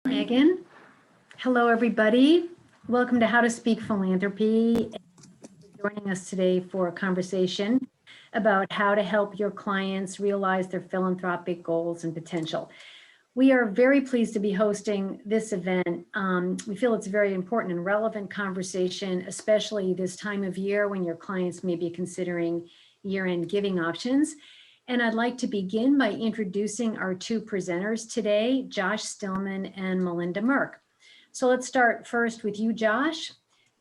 Megan. Hello, everybody. Welcome to How to Speak Philanthropy. Joining us today for a conversation about how to help your clients realize their philanthropic goals and potential. We are very pleased to be hosting this event. We feel it's a very important and relevant conversation, especially this time of year when your clients may be considering year-end giving options. And I'd like to begin by introducing our two presenters today, Josh Stillman and Melinda Merc. So let's start first with you, Josh.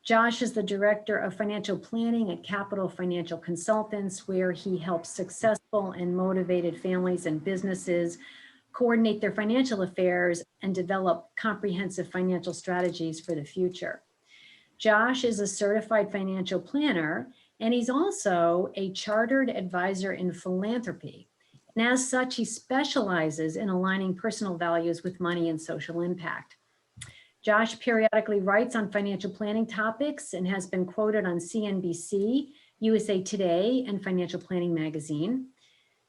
Josh is the Director of Financial Planning at Capital Financial Consultants, where he helps successful and motivated families and businesses coordinate their financial affairs and develop comprehensive financial strategies for the future. Josh is a certified financial planner, and he's also a chartered advisor in philanthropy. And as such, he specializes in aligning personal values with money and social impact. Josh periodically writes on financial planning topics and has been quoted on CNBC, USA Today, and Financial Planning Magazine.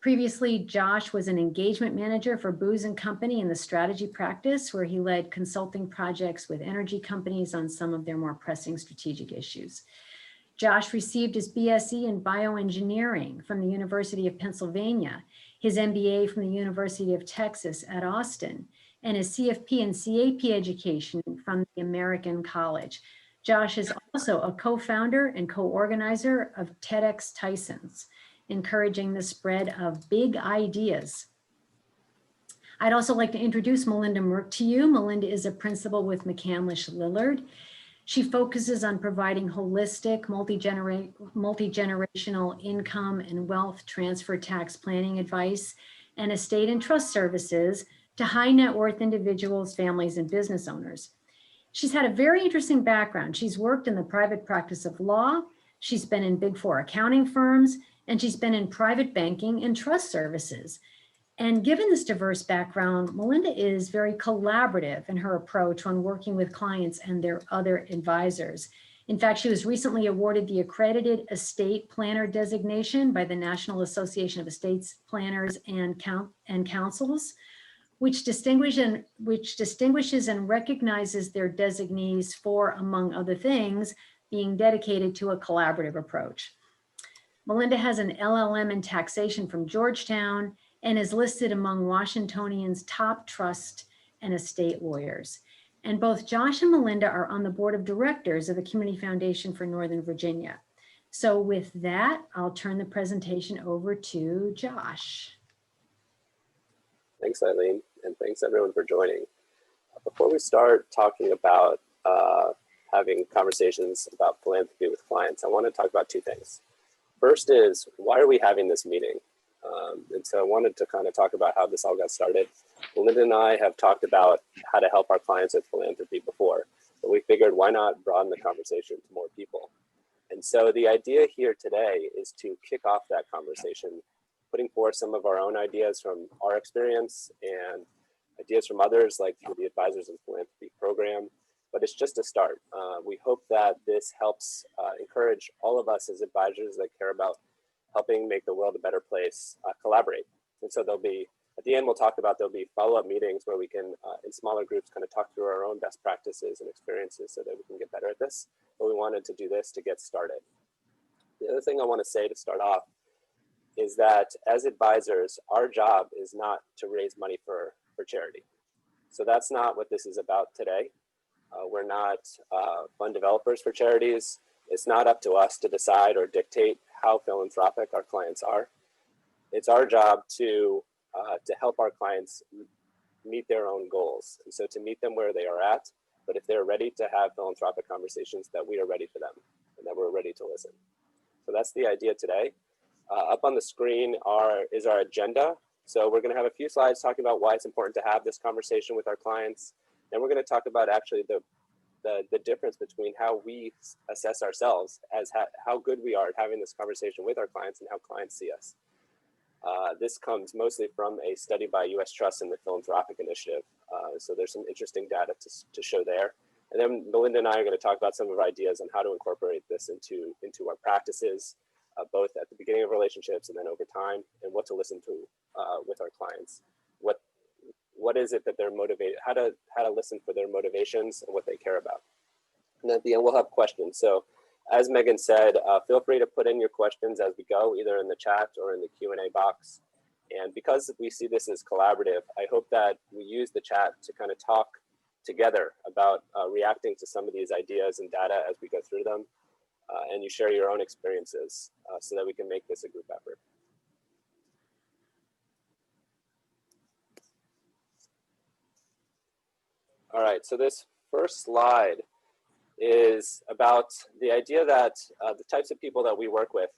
Previously, Josh was an engagement manager for Booz & Company in the strategy practice, where he led consulting projects with energy companies on some of their more pressing strategic issues. Josh received his BSc in bioengineering from the University of Pennsylvania, his MBA from the University of Texas at Austin, and his CFP and CAP education from the American College. Josh is also a co-founder and co-organizer of TEDx Tysons, encouraging the spread of big ideas. I'd also like to introduce Melinda Merc to you. Melinda is a principal with McCandlish Lillard. She focuses on providing holistic, multi-generational income and wealth transfer tax planning advice and estate and trust services to high net worth individuals, families, and business owners. She's had a very interesting background. She's worked in the private practice of law. She's been in Big Four accounting firms, and she's been in private banking and trust services. And given this diverse background, Melinda is very collaborative in her approach when working with clients and their other advisors. In fact, she was recently awarded the Accredited Estate Planner designation by the National Association of Estates Planners and Councils, which distinguishes and recognizes their designees for, among other things, being dedicated to a collaborative approach. Melinda has an LLM in taxation from Georgetown and is listed among Washingtonians' top trust and estate lawyers. And both Josh and Melinda are on the board of directors of the Community Foundation for Northern Virginia. So with that, I'll turn the presentation over to Josh. Thanks, Eileen, and thanks everyone for joining. Before we start talking about having conversations about philanthropy with clients, I want to talk about two things. First is, why are we having this meeting? And so I wanted to kind of talk about how this all got started. Melinda and I have talked about how to help our clients with philanthropy before, but we figured why not broaden the conversation to more people? And so the idea here today is to kick off that conversation, putting forth some of our own ideas from our experience and ideas from others, like through the Advisors in Philanthropy program. But it's just a start. We hope that this helps encourage all of us as advisors that care about helping make the world a better place, collaborate. And so there'll be, at the end, there'll be follow-up meetings where we can, in smaller groups, kind of talk through our own best practices and experiences so that we can get better at this. But we wanted to do this to get started. The other thing I want to say to start off is that as advisors, our job is not to raise money for charity. So that's not what this is about today. We're not fund developers for charities. It's not up to us to decide or dictate how philanthropic our clients are. It's our job to help our clients meet their own goals. And so to meet them where they are at, but if they're ready to have philanthropic conversations, that we are ready for them and that we're ready to listen. So that's the idea today. Up on the screen is our agenda. So we're going to have a few slides talking about why it's important to have this conversation with our clients. Then we're going to talk about actually the difference between how we assess ourselves as how good we are at having this conversation with our clients and how clients see us. This comes mostly from a study by US Trust and the Philanthropic Initiative. So there's some interesting data to show there. And then Melinda and I are going to talk about some of our ideas on how to incorporate this into our practices, both at the beginning of relationships and then over time, and what to listen to with our clients. what is it that they're motivated, how to listen for their motivations and what they care about. And at the end, we'll have questions. So as Megan said, feel free to put in your questions as we go, either in the chat or in the Q&A box. And because we see this as collaborative, I hope that we use the chat to kind of talk together about reacting to some of these ideas and data as we go through them. And you share your own experiences so that we can make this a group effort. All right, so this first slide is about the idea that the types of people that we work with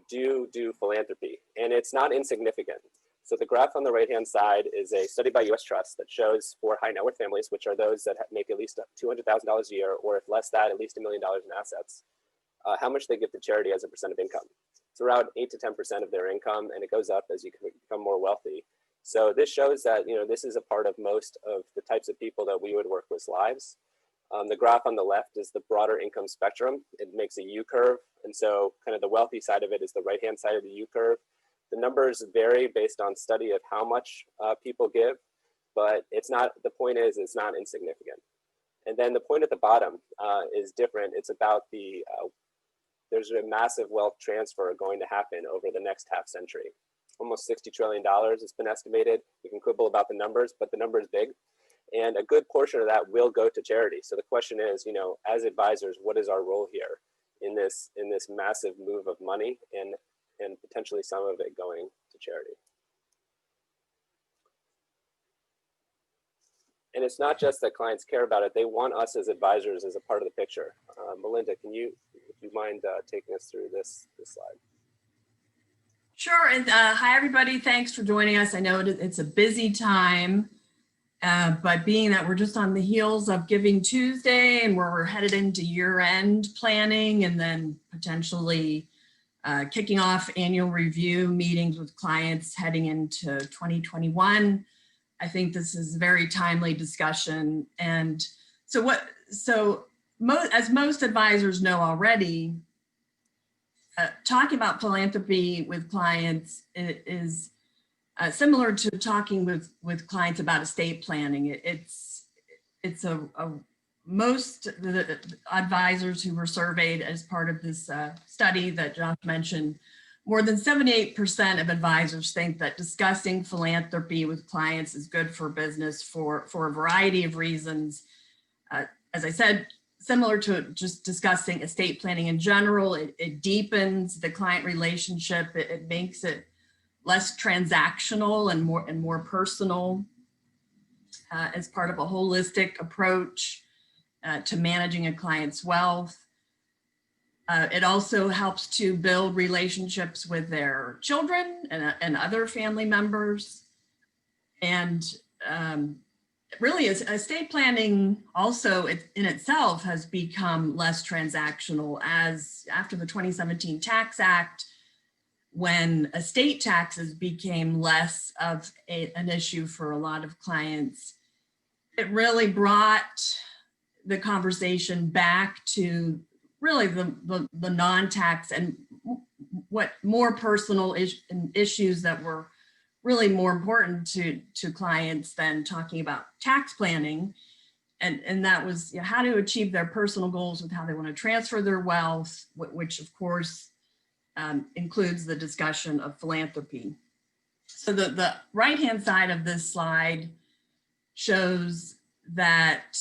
do philanthropy, and it's not insignificant. So the graph on the right-hand side is a study by US Trust that shows for high net worth families, which are those that make at least $200,000 a year, or if less that, at least $1 million in assets, how much they give to charity as a percent of income. It's around 8 to 10% of their income, and it goes up as you become more wealthy. So this shows that, you know, this is a part of most of the types of people that we would work with lives. The graph on the left is the broader income spectrum. It makes a U-curve. And so kind of the wealthy side of it is the right-hand side of the U-curve. The numbers vary based on study of how much people give, but it's not, the point is it's not insignificant. And then the point at the bottom is different. It's about the, there's a massive wealth transfer going to happen over the next half century. Almost $60 trillion has been estimated. We can quibble about the numbers, but the number is big. And a good portion of that will go to charity. So the question is, you know, as advisors, what is our role here in this massive move of money and potentially some of it going to charity? And it's not just that clients care about it, they want us as advisors as a part of the picture. Melinda, if you mind taking us through this slide? Sure, and hi everybody, thanks for joining us. I know it's a busy time, but being that we're just on the heels of Giving Tuesday and we're headed into year-end planning and then potentially kicking off annual review meetings with clients heading into 2021, I think this is a very timely discussion. And as most advisors know already, talking about philanthropy with clients is similar to talking with clients about estate planning. Most the advisors who were surveyed as part of this study that Josh mentioned, more than 78% of advisors think that discussing philanthropy with clients is good for business for a variety of reasons. As I said, similar to just discussing estate planning in general, it deepens the client relationship. It makes it less transactional and more personal as part of a holistic approach to managing a client's wealth. It also helps to build relationships with their children and other family members. And really, estate planning also in itself has become less transactional as after the 2017 Tax Act, when estate taxes became less of an issue for a lot of clients, it really brought the conversation back to really the non-tax and what more personal issues that were really more important to clients than talking about tax planning. And that was, you know, how to achieve their personal goals with how they want to transfer their wealth, which of course includes the discussion of philanthropy. So the right-hand side of this slide shows that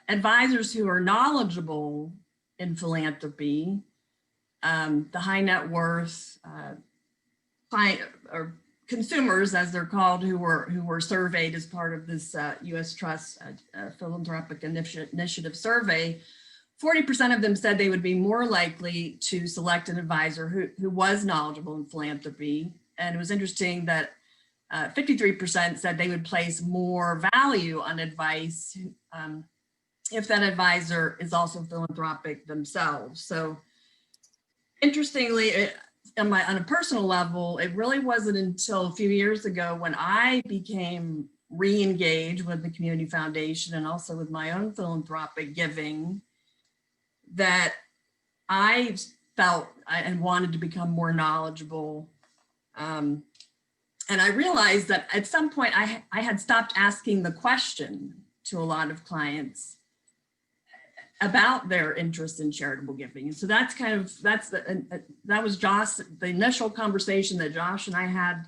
advisors who are knowledgeable in philanthropy, the high net worth client or consumers, as they're called, who were surveyed as part of this US Trust Philanthropic Initiative survey, 40% of them said they would be more likely to select an advisor who was knowledgeable in philanthropy. And it was interesting that 53% said they would place more value on advice if that advisor is also philanthropic themselves. So interestingly, on a personal level, it really wasn't until a few years ago when I became re-engaged with the Community Foundation and also with my own philanthropic giving that I felt and wanted to become more knowledgeable And I realized that at some point I had stopped asking the question to a lot of clients about their interest in charitable giving. And so that was Josh, the initial conversation that Josh and I had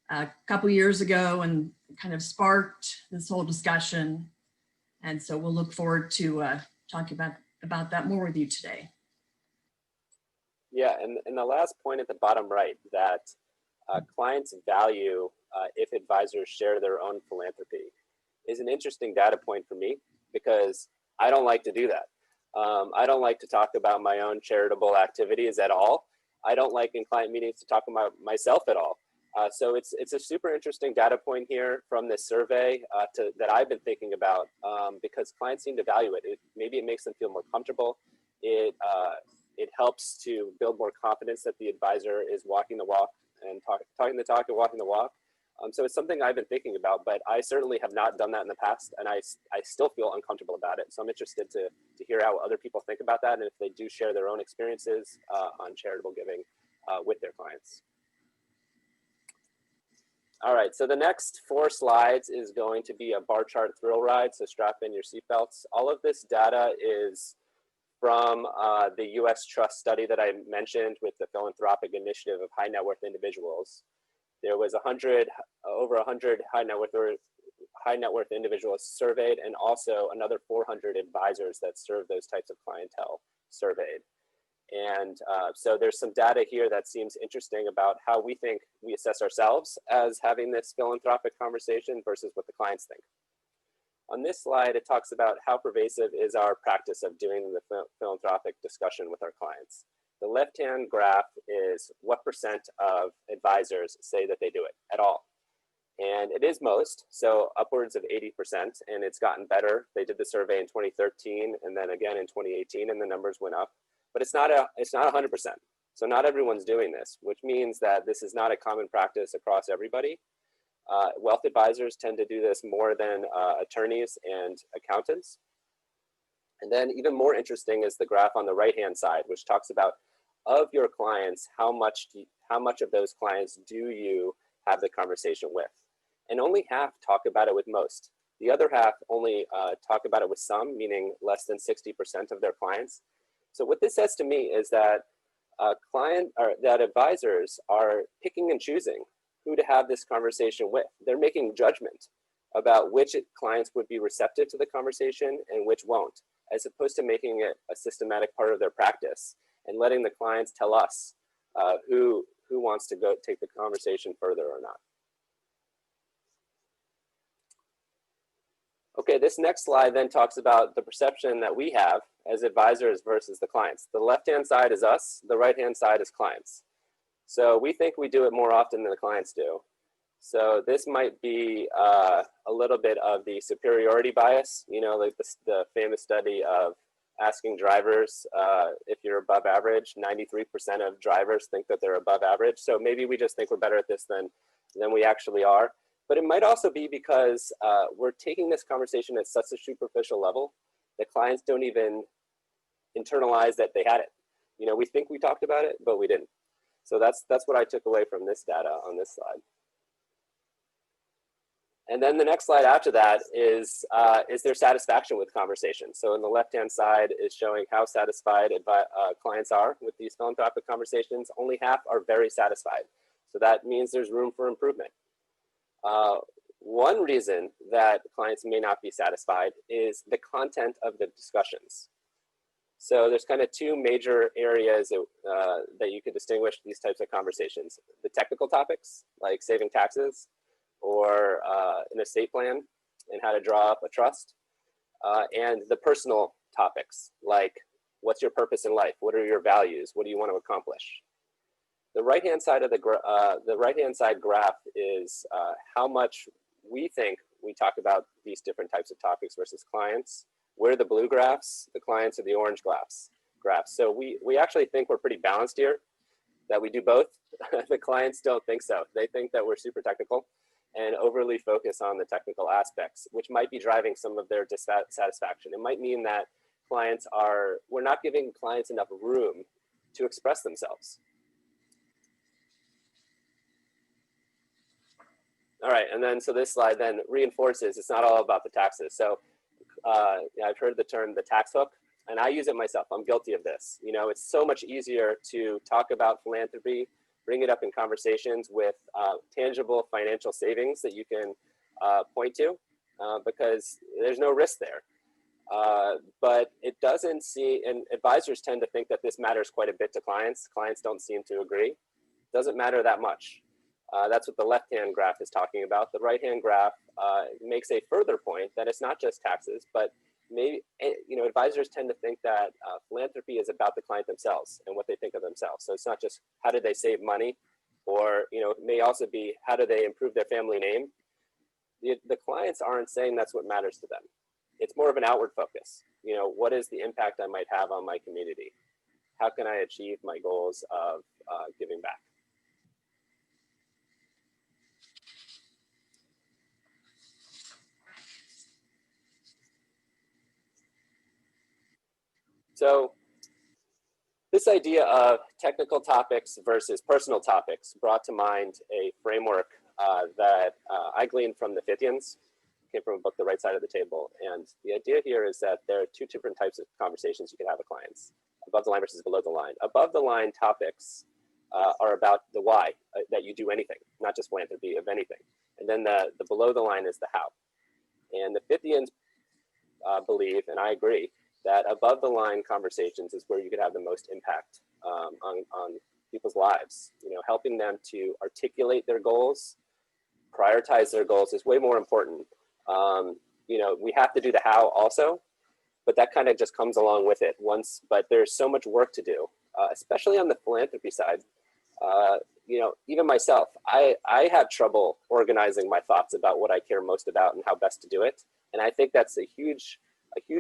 a couple years ago, and kind of sparked this whole discussion. And so we'll look forward to talking about that more with you today. Yeah, and the last point at the bottom right, that clients value if advisors share their own philanthropy, is an interesting data point for me, because I don't like to do that. I don't like to talk about my own charitable activities at all. I don't like in client meetings to talk about myself at all. So it's a super interesting data point here from this survey that I've been thinking about, because clients seem to value it. Maybe it makes them feel more comfortable. It helps to build more confidence that the advisor is walking the walk and talking the talk and walking the walk. So it's something I've been thinking about, but I certainly have not done that in the past, and I still feel uncomfortable about it. So I'm interested to hear how other people think about that, and if they do share their own experiences on charitable giving with their clients. All right, so the next 4 slides is going to be a bar chart thrill ride, so strap in your seatbelts. All of this data is from the US Trust study that I mentioned with the Philanthropic initiative of high net worth individuals. There was over 100 high net worth individuals surveyed, and also another 400 advisors that serve those types of clientele surveyed. And so there's some data here that seems interesting about how we think we assess ourselves as having this philanthropic conversation versus what the clients think. On this slide, it talks about how pervasive is our practice of doing the philanthropic discussion with our clients. The left-hand graph is what % of advisors say that they do it at all. And it is most, so upwards of 80%, and it's gotten better. They did the survey in 2013 and then again in 2018, and the numbers went up. But it's not 100%. So not everyone's doing this, which means that this is not a common practice across everybody. Wealth advisors tend to do this more than attorneys and accountants. And then even more interesting is the graph on the right-hand side, which talks about of your clients, how much of those clients do you have the conversation with? And only half talk about it with most. The other half only talk about it with some, meaning less than 60% of their clients. So what this says to me is that that advisors are picking and choosing who to have this conversation with. They're making judgment about which clients would be receptive to the conversation and which won't, as opposed to making it a systematic part of their practice and letting the clients tell us who wants to go take the conversation further or not. Okay, this next slide then talks about the perception that we have as advisors versus the clients. The left-hand side is us, the right-hand side is clients. So we think we do it more often than the clients do. So this might be a little bit of the superiority bias, you know, like the famous study of asking drivers if you're above average. 93% of drivers think that they're above average. So maybe we just think we're better at this than we actually are. But it might also be because we're taking this conversation at such a superficial level that clients don't even internalize that they had it. You know, we think we talked about it, but we didn't. So that's what I took away from this data on this slide. And then the next slide after that is their satisfaction with conversations. So on the left-hand side is showing how satisfied clients are with these philanthropic conversations. Only half are very satisfied. So that means there's room for improvement. One reason that clients may not be satisfied is the content of the discussions. So there's kind of 2 major areas that you could distinguish these types of conversations. The technical topics, like saving taxes, or an estate plan and how to draw up a trust, and the personal topics, like what's your purpose in life? What are your values? What do you want to accomplish? The right-hand side of the right-hand side graph is how much we think we talk about these different types of topics versus clients. We're the blue graphs, the clients are the orange graphs. So we actually think we're pretty balanced here, that we do both. The clients don't think so. They think that we're super technical and overly focus on the technical aspects, which might be driving some of their dissatisfaction. It might mean that we're not giving clients enough room to express themselves. All right, and then so this slide then reinforces it's not all about the taxes. So I've heard the term the tax hook, and I use it myself. I'm guilty of this. You know, it's so much easier to talk about philanthropy, bring it up in conversations with tangible financial savings that you can point to, because there's no risk there. But it doesn't see, and advisors tend to think that this matters quite a bit to clients. Clients don't seem to agree. It doesn't matter that much. That's what the left-hand graph is talking about. The right-hand graph makes a further point that it's not just taxes, but maybe, you know, advisors tend to think that philanthropy is about the client themselves and what they think of themselves. So it's not just how do they save money, or, you know, it may also be how do they improve their family name. The clients aren't saying that's what matters to them. It's more of an outward focus. You know, what is the impact I might have on my community? How can I achieve my goals of giving back? So this idea of technical topics versus personal topics brought to mind a framework that I gleaned from the Fithians. Came from a book, The Right Side of the Table. And the idea here is that there are two different types of conversations you can have with clients: above the line versus below the line. Above the line topics are about the why, that you do anything, not just philanthropy, of anything. And then the below the line is the how. And the Fithians believe, and I agree, that above the line conversations is where you could have the most impact on people's lives. You know, helping them to articulate their goals, prioritize their goals is way more important. You know, we have to do the how also, but that kind of just comes along with it once, but there's so much work to do, especially on the philanthropy side. You know, even myself, I have trouble organizing my thoughts about what I care most about and how best to do it. And I think that's a huge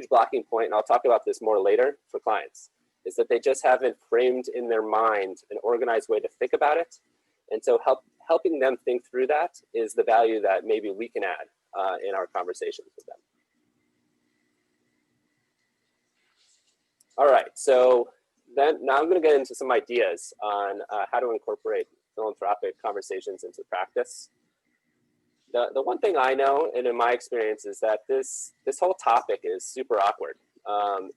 blocking point, and I'll talk about this more later for clients, is that they just haven't framed in their mind an organized way to think about it. And so helping them think through that is the value that maybe we can add in our conversations with them. All right, so then now I'm going to get into some ideas on how to incorporate philanthropic conversations into practice. The one thing I know, and in my experience, is that this whole topic is super awkward.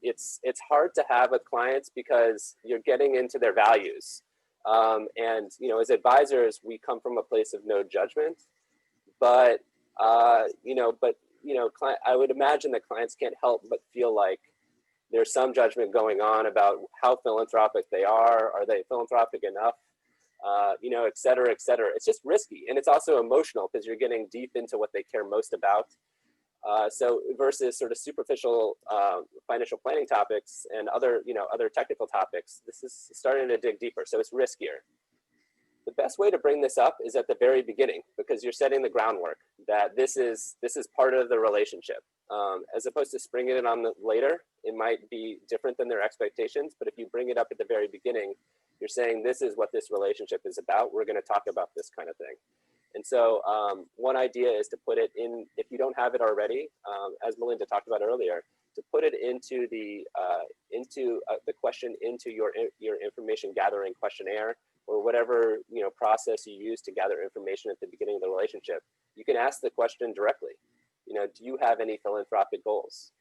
It's hard to have with clients because you're getting into their values. And, you know, as advisors, we come from a place of no judgment, but, you know, I would imagine that clients can't help but feel like there's some judgment going on about how philanthropic they are. Are they philanthropic enough? You know, et cetera, et cetera. It's just risky. And it's also emotional because you're getting deep into what they care most about. So versus sort of superficial financial planning topics and other technical topics, this is starting to dig deeper. So it's riskier. The best way to bring this up is at the very beginning, because you're setting the groundwork that this is part of the relationship. As opposed to springing it on later, it might be different than their expectations. But if you bring it up at the very beginning, you're saying this is what this relationship is about. We're going to talk about this kind of thing. And so one idea is to put it in, if you don't have it already, as Melinda talked about earlier, to put it into the question into your information gathering questionnaire, or whatever process you use to gather information at the beginning of the relationship. You can ask the question directly. Do you have any philanthropic goals?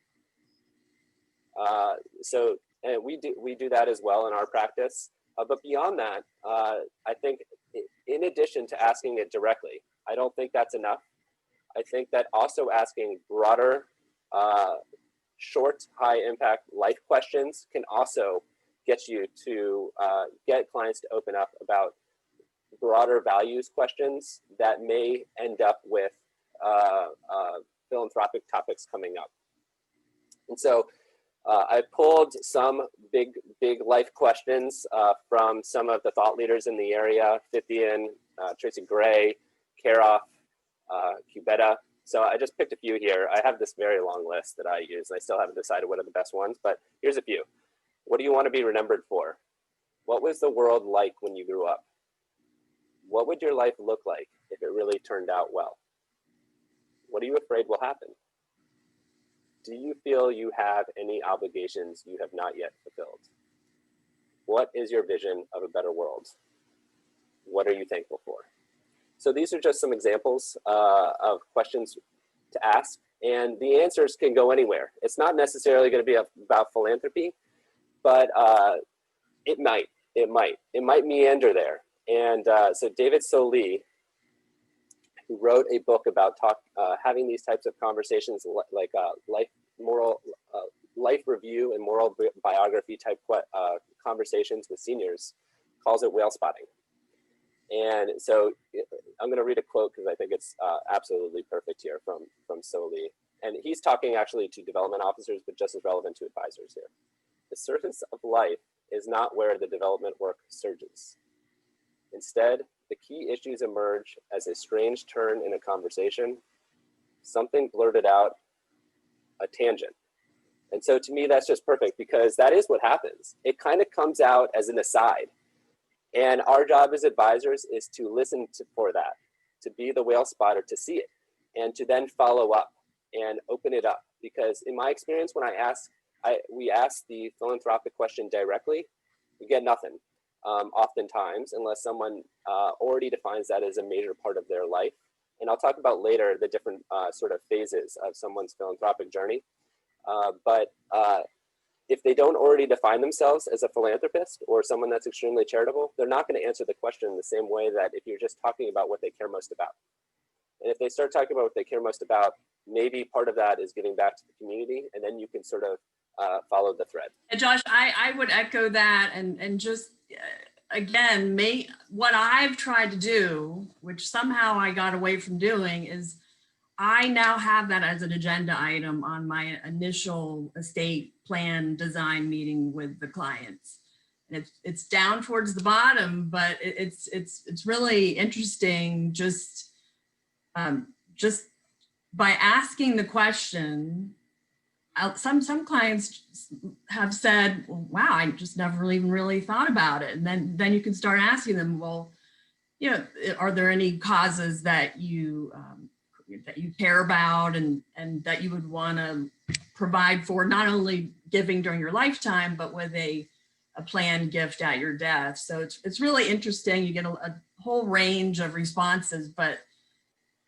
And we do that as well in our practice. But beyond that, I think in addition to asking it directly, I don't think that's enough. I think that also asking broader, short, high impact life questions can also get you to get clients to open up about broader values questions that may end up with philanthropic topics coming up. And so I pulled some big life questions from some of the thought leaders in the area: Fithian, Tracy Gray, Karoff, Cubetta. So I just picked a few here. I have this very long list that I use, and I still haven't decided what are the best ones, but here's a few. What do you want to be remembered for? What was the world like when you grew up? What would your life look like if it really turned out well? What are you afraid will happen? Do you feel you have any obligations you have not yet fulfilled? What is your vision of a better world? What are you thankful for? So these are just some examples of questions to ask, and the answers can go anywhere. It's not necessarily going to be about philanthropy, but it might meander there. And so David Solie, who wrote a book about having these types of conversations, like life review and moral biography type conversations with seniors, calls it whale spotting. And so I'm going to read a quote because I think it's absolutely perfect here from Solie. And he's talking actually to development officers, but just as relevant to advisors here. The surface of life is not where the development work surges. Instead, the key issues emerge as a strange turn in a conversation, something blurted out, a tangent. And so to me, that's just perfect because that is what happens. It kind of comes out as an aside. And our job as advisors is to listen for that, to be the whale spotter, to see it, and to then follow up and open it up. Because in my experience, when we ask the philanthropic question directly, we get nothing, oftentimes, unless someone already defines that as a major part of their life. And I'll talk about later the different sort of phases of someone's philanthropic journey. But if they don't already define themselves as a philanthropist or someone that's extremely charitable, they're not going to answer the question in the same way that if you're just talking about what they care most about. And if they start talking about what they care most about, maybe part of that is giving back to the community, and then you can sort of follow the thread. And Josh, I would echo that, and just again, what I've tried to do, which somehow I got away from doing, is I now have that as an agenda item on my initial estate plan design meeting with the clients. And it's down towards the bottom, but it's really interesting just by asking the question. Some clients have said, wow, I just never even really thought about it. And then you can start asking them, well, you know, are there any causes that you care about and that you would want to provide for, not only giving during your lifetime, but with a planned gift at your death. So it's really interesting. You get a whole range of responses, but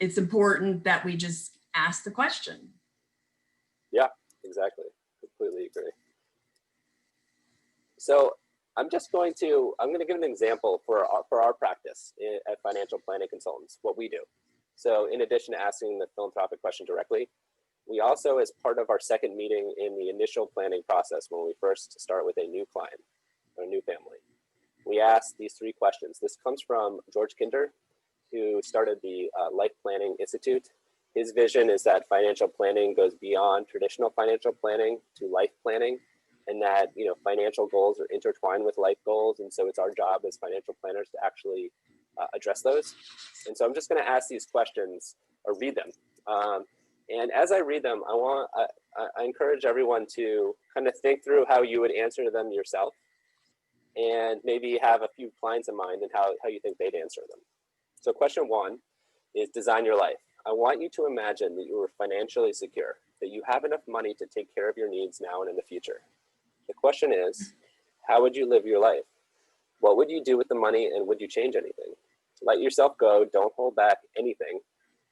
it's important that we just ask the question. Yeah, exactly. Completely agree. So I'm going to give an example for our practice at Financial Planning Consultants, what we do. So in addition to asking the philanthropic question directly, we also, as part of our second meeting in the initial planning process, when we first start with a new client or a new family, we ask these three questions. This comes from George Kinder, who started the Life Planning Institute. His vision is that financial planning goes beyond traditional financial planning to life planning, and that, you know, financial goals are intertwined with life goals. And so it's our job as financial planners to actually address those. And so I'm just going to ask these questions or read them. And as I read them, I encourage everyone to kind of think through how you would answer them yourself, and maybe have a few clients in mind and how you think they'd answer them. So question one is design your life. I want you to imagine that you are financially secure, that you have enough money to take care of your needs now and in the future. The question is, how would you live your life? What would you do with the money, and would you change anything? Let yourself go, don't hold back anything.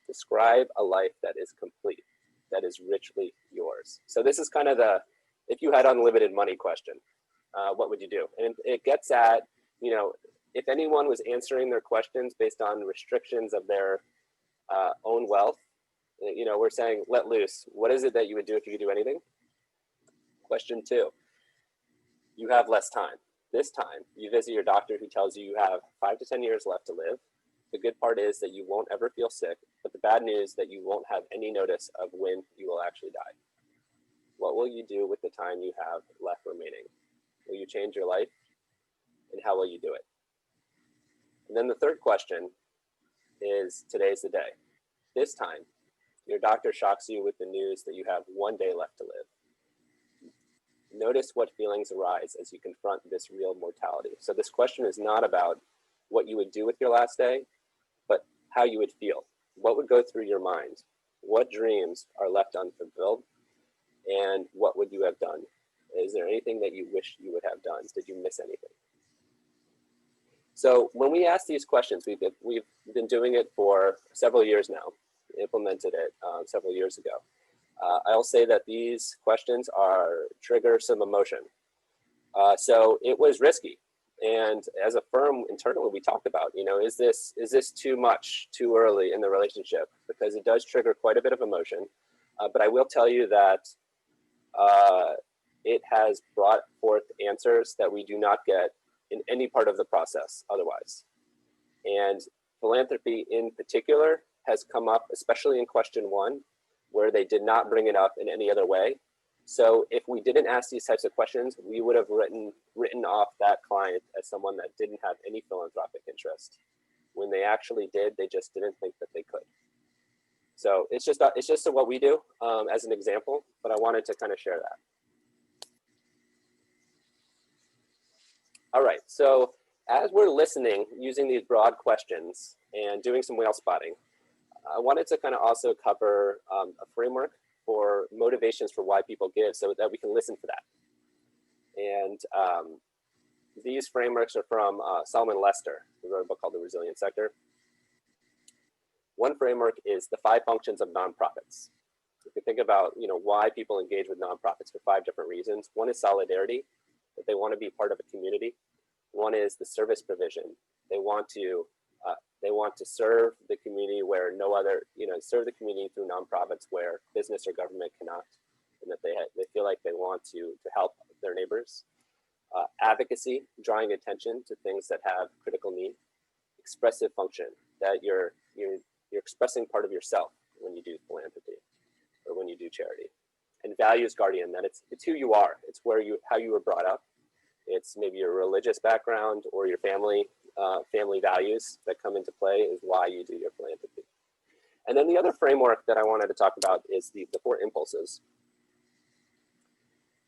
Describe a life that is complete, that is richly yours. So this is kind of the, if you had unlimited money question, what would you do? And it gets at, you know, if anyone was answering their questions based on restrictions of their own wealth, you know, we're saying let loose. What is it that you would do if you could do anything? Question two, you have less time. This time, you visit your doctor who tells you have 5 to 10 years left to live. The good part is that you won't ever feel sick, but the bad news is that you won't have any notice of when you will actually die. What will you do with the time you have left remaining? Will you change your life? And how will you do it? And then the third question is, today's the day. This time, your doctor shocks you with the news that you have 1 day left to live. Notice what feelings arise as you confront this real mortality. So this question is not about what you would do with your last day, but how you would feel. What would go through your mind? What dreams are left unfulfilled? And what would you have done? Is there anything that you wish you would have done? Did you miss anything? So when we ask these questions, we've been doing it for several years now, implemented it several years ago. I'll say that these questions trigger some emotion. So it was risky. And as a firm internally, we talked about, is this too much too early in the relationship? Because it does trigger quite a bit of emotion. But I will tell you that it has brought forth answers that we do not get in any part of the process otherwise. And philanthropy in particular has come up, especially in question 1, where they did not bring it up in any other way. So if we didn't ask these types of questions, we would have written off that client as someone that didn't have any philanthropic interest. When they actually did, they just didn't think that they could. So it's just what we do as an example, but I wanted to kind of share that. All right, so as we're listening, using these broad questions and doing some whale spotting, I wanted to kind of also cover a framework for motivations for why people give so that we can listen for that. And these frameworks are from Solomon Lester, who wrote a book called The Resilient Sector. One framework is the 5 functions of nonprofits. If you think about why people engage with nonprofits for 5 different reasons. One is solidarity, that they want to be part of a community. One is the service provision. They want to serve the community where no other, serve the community through nonprofits where business or government cannot, and that they feel like they want to help their neighbors. Advocacy, drawing attention to things that have critical need. Expressive function, that you're expressing part of yourself when you do philanthropy or when you do charity. And values guardian, that it's who you are. It's how you were brought up. It's maybe your religious background or your family values that come into play is why you do your philanthropy. And then the other framework that I wanted to talk about is the 4 impulses.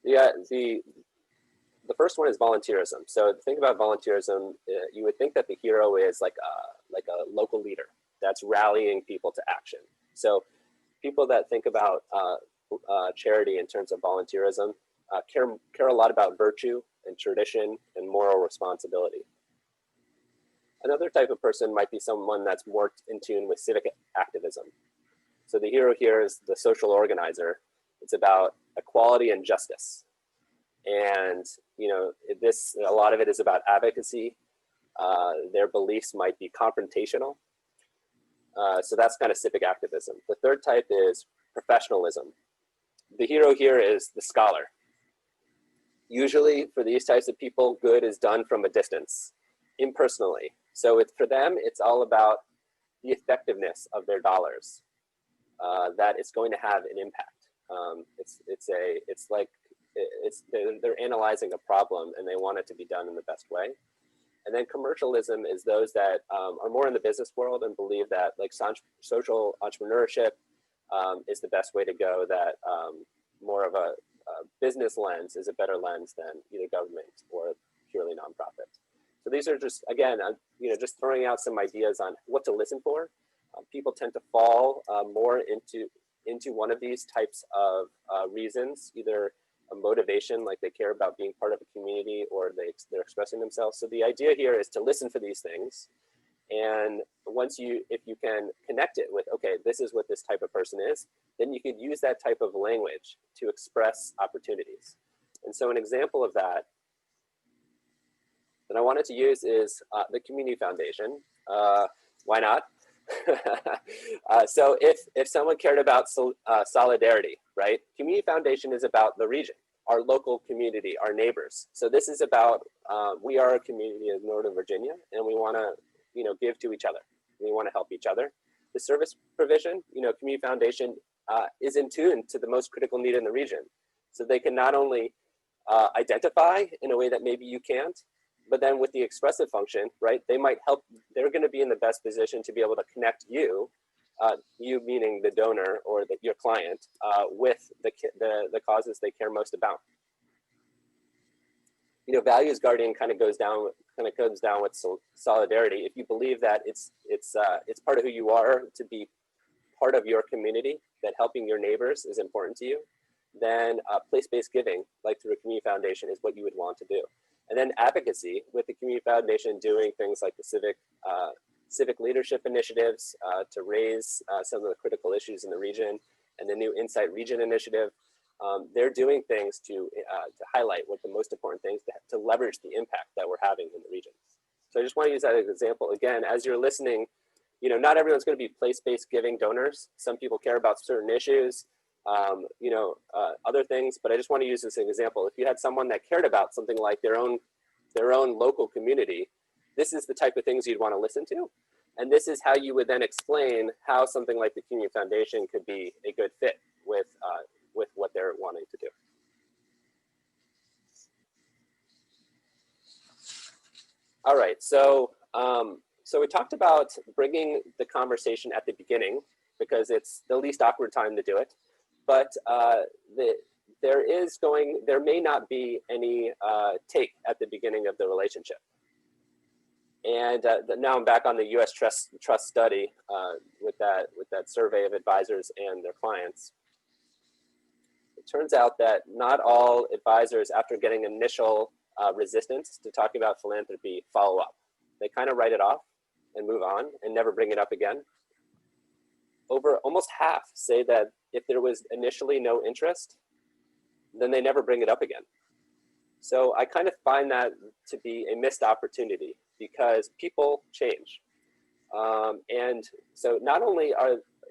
The first one is volunteerism. So think about volunteerism, you would think that the hero is like a local leader that's rallying people to action. So people that think about charity in terms of volunteerism care a lot about virtue and tradition and moral responsibility. Another type of person might be someone that's more in tune with civic activism. So the hero here is the social organizer. It's about equality and justice. And a lot of it is about advocacy. Their beliefs might be confrontational. So that's kind of civic activism. The third type is professionalism. The hero here is the scholar. Usually for these types of people, good is done from a distance, impersonally. So for them, it's all about the effectiveness of their dollars, that it's going to have an impact. They're analyzing a problem and they want it to be done in the best way. And then commercialism is those that are more in the business world and believe that like social entrepreneurship is the best way to go, that more of a business lens is a better lens than either government or purely nonprofit. So these are just, again, just throwing out some ideas on what to listen for. People tend to fall more into one of these types of reasons, either a motivation, like they care about being part of a community, or they're expressing themselves. So the idea here is to listen for these things. And if you can connect it with, okay, this is what this type of person is, then you could use that type of language to express opportunities. And so an example of that I wanted to use is the Community Foundation. Why not? So if someone cared about solidarity, right? Community Foundation is about the region, our local community, our neighbors. So this is about, we are a community in Northern Virginia, and we want to, give to each other. We want to help each other. The service provision, Community Foundation is in tune to the most critical need in the region. So they can not only identify in a way that maybe you can't, but then with the expressive function, right, they might help, they're going to be in the best position to be able to connect you, you meaning the donor or your client, with the causes they care most about. Values guardian kind of goes down with solidarity. If you believe that it's part of who you are to be part of your community, that helping your neighbors is important to you, then place-based giving, like through a community foundation, is what you would want to do. And then advocacy, with the Community Foundation doing things like the civic leadership initiatives to raise some of the critical issues in the region, and the new Insight Region Initiative. They're doing things to highlight what the most important things to leverage the impact that we're having in the region. So I just want to use that as an example. Again, as you're listening, not everyone's going to be place-based giving donors. Some people care about certain issues, other things, but I just want to use this as an example. If you had someone that cared about something like their own local community, this is the type of things you'd want to listen to. And this is how you would then explain how something like the Community Foundation could be a good fit with what they're wanting to do. All right, so we talked about bringing the conversation at the beginning because it's the least awkward time to do it, but there may not be any take at the beginning of the relationship. And now I'm back on the U.S. trust study with that survey of advisors and their clients. It turns out that not all advisors, after getting initial resistance to talking about philanthropy, follow up. They kind of write it off and move on and never bring it up again. Over almost half say that if there was initially no interest, then they never bring it up again. So I kind of find that to be a missed opportunity because people change. And so not only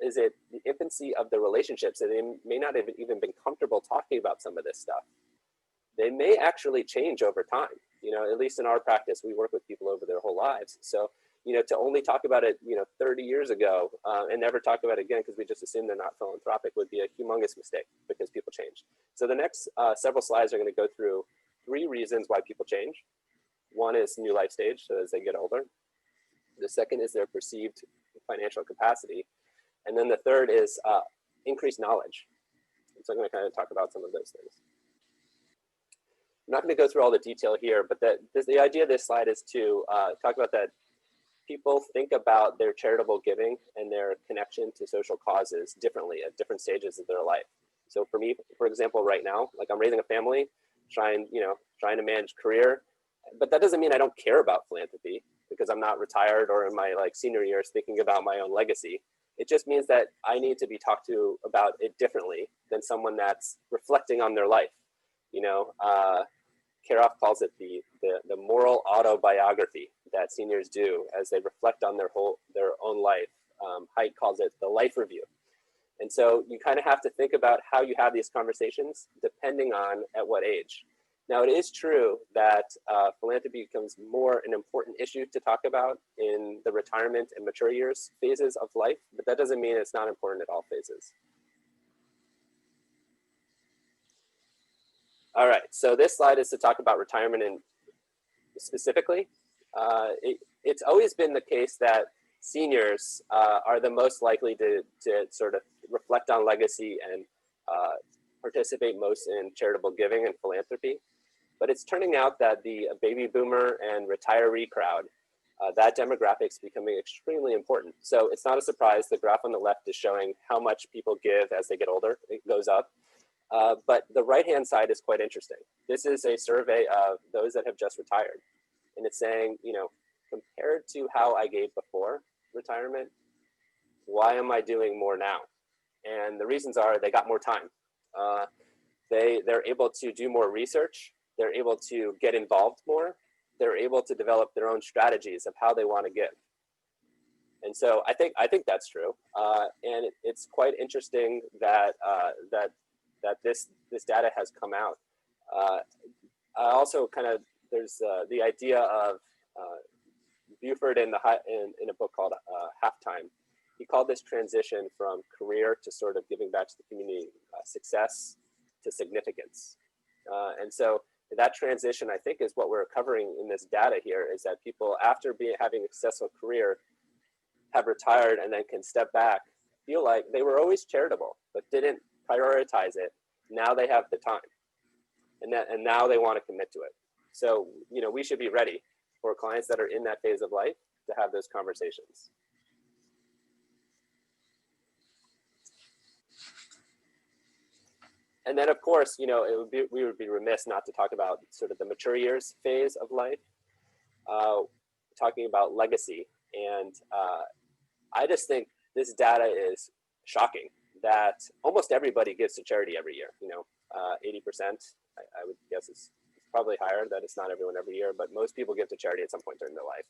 is it the infancy of the relationships, and they may not have even been comfortable talking about some of this stuff, they may actually change over time. At least in our practice, we work with people over their whole lives. So, to only talk about it, 30 years ago and never talk about it again because we just assume they're not philanthropic would be a humongous mistake because people change. So the next several slides are going to go through 3 reasons why people change. One is new life stage, so as they get older. The second is their perceived financial capacity. And then the third is increased knowledge. So I'm going to kind of talk about some of those things. I'm not going to go through all the detail here, but the idea of this slide is to talk about that people think about their charitable giving and their connection to social causes differently at different stages of their life. So for me, for example, right now, like I'm raising a family, trying to manage career, but that doesn't mean I don't care about philanthropy because I'm not retired or in my senior years thinking about my own legacy. It just means that I need to be talked to about it differently than someone that's reflecting on their life. Karoff calls it the moral autobiography that seniors do as they reflect on their own life. Haidt calls it the life review. And so you kind of have to think about how you have these conversations depending on at what age. Now, it is true that philanthropy becomes more an important issue to talk about in the retirement and mature years phases of life, but that doesn't mean it's not important at all phases. All right, so this slide is to talk about retirement and specifically. It's always been the case that seniors are the most likely to sort of reflect on legacy and participate most in charitable giving and philanthropy. But it's turning out that the baby boomer and retiree crowd, that demographic is becoming extremely important. So it's not a surprise. The graph on the left is showing how much people give as they get older. It goes up. But the right-hand side is quite interesting. This is a survey of those that have just retired. And it's saying, compared to how I gave before retirement, why am I doing more now? And the reasons are they got more time. They're able to do more research. They're able to get involved more. They're able to develop their own strategies of how they want to give. And so I think that's true. And it's quite interesting that this data has come out. I also there's the idea of Buford in a book called Halftime. He called this transition from career to sort of giving back to the community, success to significance. And so that transition, I think, is what we're covering in this data here, is that people, after having a successful career, have retired and then can step back, feel like they were always charitable, but didn't prioritize it. Now they have the time, and now they want to commit to it. So, we should be ready for clients that are in that phase of life to have those conversations. And then, of course, we would be remiss not to talk about sort of the mature years phase of life, talking about legacy. And I just think this data is shocking that almost everybody gives to charity every year. 80%, I would guess it's probably higher, that it's not everyone every year, but most people give to charity at some point during their life.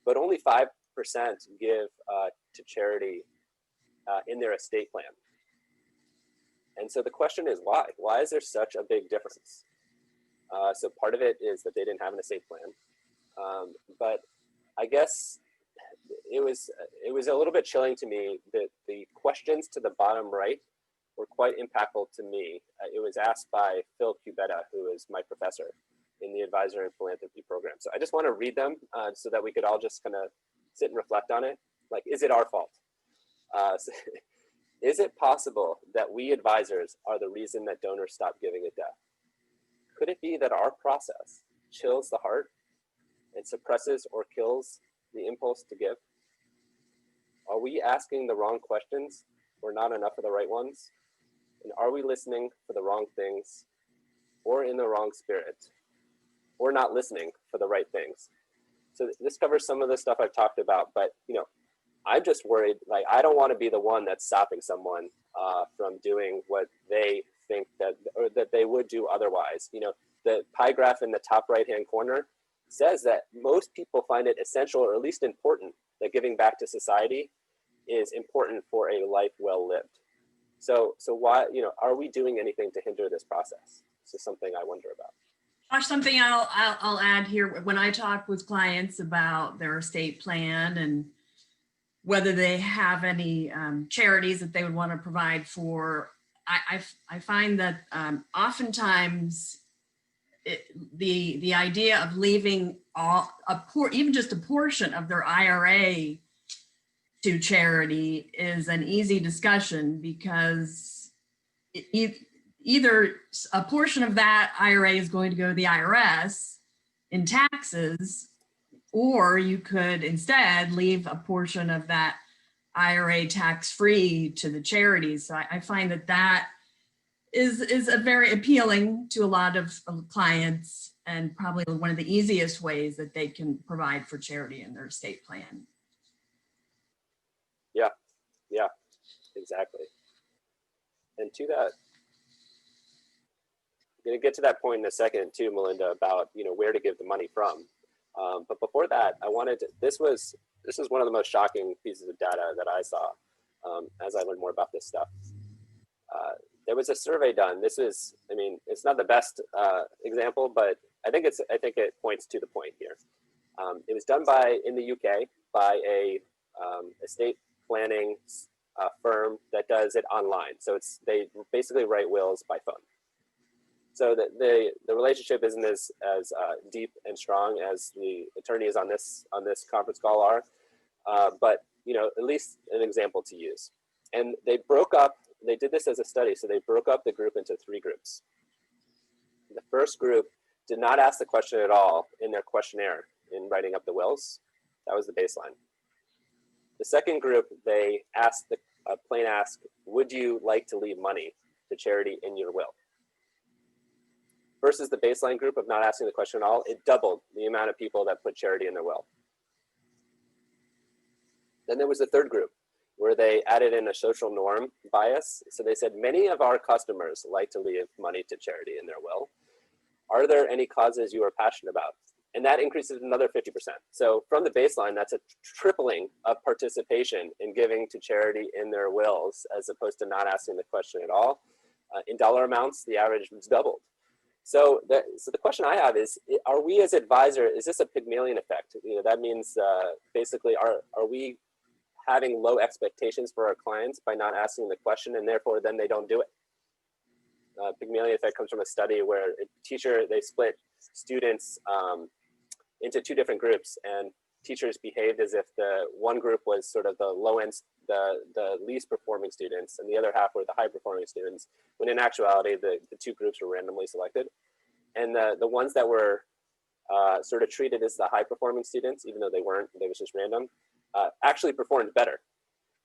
But only 5% give to charity in their estate plan. And so the question is why? Why is there such a big difference? So part of it is that they didn't have an estate plan. But I guess it was a little bit chilling to me that the questions to the bottom right were quite impactful to me. It was asked by Phil Cubetta, who is my professor in the Advisor in Philanthropy program. So I just want to read them so that we could all just kind of sit and reflect on it. Like, is it our fault? Is it possible that we advisors are the reason that donors stop giving at death? Could it be that our process chills the heart and suppresses or kills the impulse to give? Are we asking the wrong questions or not enough of the right ones? And are we listening for the wrong things or in the wrong spirit or not listening for the right things? So this covers some of the stuff I've talked about, but I'm just worried, like, I don't want to be the one that's stopping someone from doing what they think that they would do otherwise. The pie graph in the top right-hand corner says that most people find it essential, or at least important, that giving back to society is important for a life well lived. So why, are we doing anything to hinder this process? This is something I wonder about. Josh, something I'll add here. When I talk with clients about their estate plan and whether they have any charities that they would want to provide for, I find that oftentimes the idea of leaving even just a portion of their IRA to charity is an easy discussion, because either a portion of that IRA is going to go to the IRS in taxes, or you could instead leave a portion of that IRA tax-free to the charities. So I find that is a very appealing to a lot of clients, and probably one of the easiest ways that they can provide for charity in their estate plan. Yeah, exactly. And to that, I'm going to get to that point in a second too, Melinda, about where to give the money from. But before that, this was one of the most shocking pieces of data that I saw as I learned more about this stuff. There was a survey done. This is, it's not the best example, but I think it points to the point here. It was done in the UK by a estate planning firm that does it online. So they basically write wills by phone. So the relationship isn't as deep and strong as the attorneys on this conference call are, but at least an example to use. And they did this as a study, so they broke up the group into 3 groups. The first group did not ask the question at all in their questionnaire in writing up the wills. That was the baseline. The second group, they asked a plain ask, would you like to leave money to charity in your will? Versus the baseline group of not asking the question at all, it doubled the amount of people that put charity in their will. Then there was a third group where they added in a social norm bias. So they said, many of our customers like to leave money to charity in their will. Are there any causes you are passionate about? And that increases another 50%. So from the baseline, that's a tripling of participation in giving to charity in their wills, as opposed to not asking the question at all. In dollar amounts, the average was doubled. So the question I have is, are we as advisors, is this a Pygmalion effect? That means basically, are we having low expectations for our clients by not asking the question, and therefore then they don't do it? Pygmalion effect comes from a study where they split students into 2 different groups, and teachers behaved as if the one group was sort of the low end, the least performing students, and the other half were the high performing students, when in actuality, the 2 groups were randomly selected. And the ones that were sort of treated as the high performing students, even though they weren't, they was just random, actually performed better.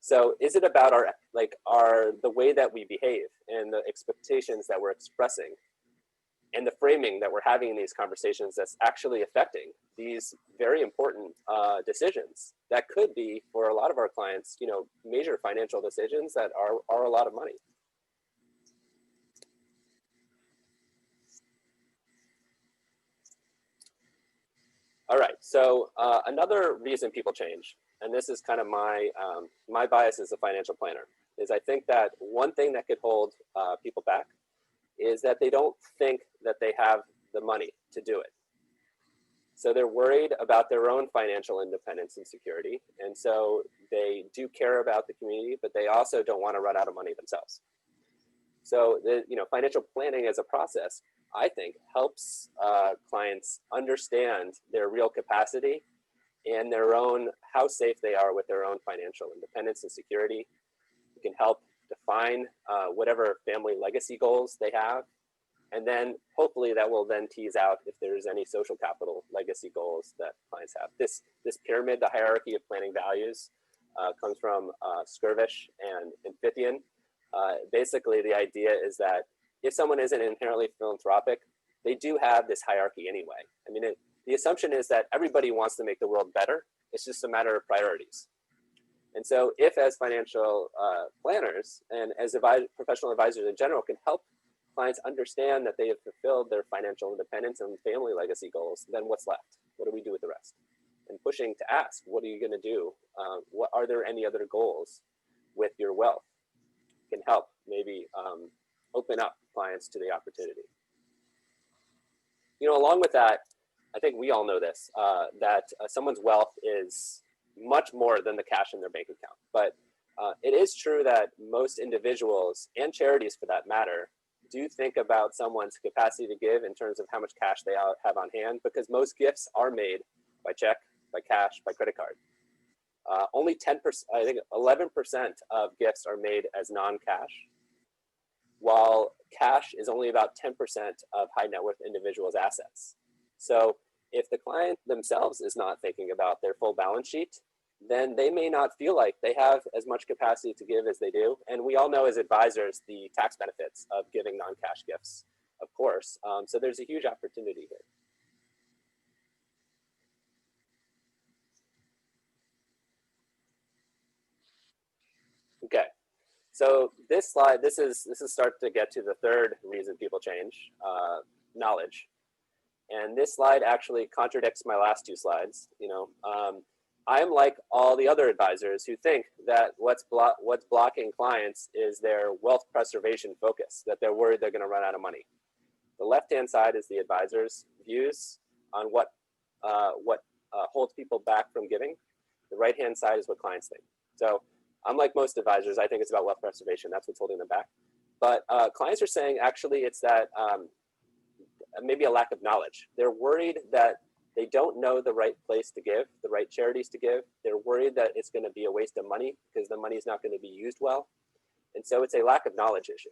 So is it about the way that we behave and the expectations that we're expressing and the framing that we're having in these conversations that's actually affecting these very important decisions that could be, for a lot of our clients, you know, major financial decisions that are a lot of money. All right, so another reason people change, and this is kind of my bias as a financial planner, is I think that one thing that could hold people back is that they don't think that they have the money to do it. So they're worried about their own financial independence and security, and so they do care about the community, but they also don't want to run out of money themselves. So you know, financial planning as a process, I think, helps clients understand their real capacity and their own, how safe they are with their own financial independence and security. It can help define whatever family legacy goals they have. And then hopefully that will then tease out if there's any social capital legacy goals that clients have. This pyramid, the hierarchy of planning values, comes from Skirvish and Fithian. Basically, the idea is that if someone isn't inherently philanthropic, they do have this hierarchy anyway. I mean, the assumption is that everybody wants to make the world better. It's just a matter of priorities. And so if as financial planners and as professional advisors in general can help clients understand that they have fulfilled their financial independence and family legacy goals, then what's left? What do we do with the rest? And pushing to ask, what are you going to do? What are there any other goals with your wealth? Can help maybe open up clients to the opportunity. You know, along with that, I think we all know this, that someone's wealth is much more than the cash in their bank account. But it is true that most individuals, and charities for that matter, do think about someone's capacity to give in terms of how much cash they have on hand, because most gifts are made by check, by cash, by credit card. Only 10%, I think 11% of gifts are made as non-cash, while cash is only about 10% of high net worth individuals' assets. So if the client themselves is not thinking about their full balance sheet, then they may not feel like they have as much capacity to give as they do. And we all know as advisors the tax benefits of giving non-cash gifts, of course. So there's a huge opportunity here. Okay, so this slide, this is start to get to the third reason people change, knowledge. And this slide actually contradicts my last two slides. You know, I'm like all the other advisors who think that what's blocking clients is their wealth preservation focus, that they're worried they're going to run out of money. The left-hand side is the advisor's views on what holds people back from giving. The right-hand side is what clients think. So unlike most advisors, I think it's about wealth preservation. That's what's holding them back. But clients are saying actually it's that maybe a lack of knowledge. They're worried that they don't know the right place to give, the right charities to give. They're worried that it's going to be a waste of money because the money is not going to be used well. And so it's a lack of knowledge issue.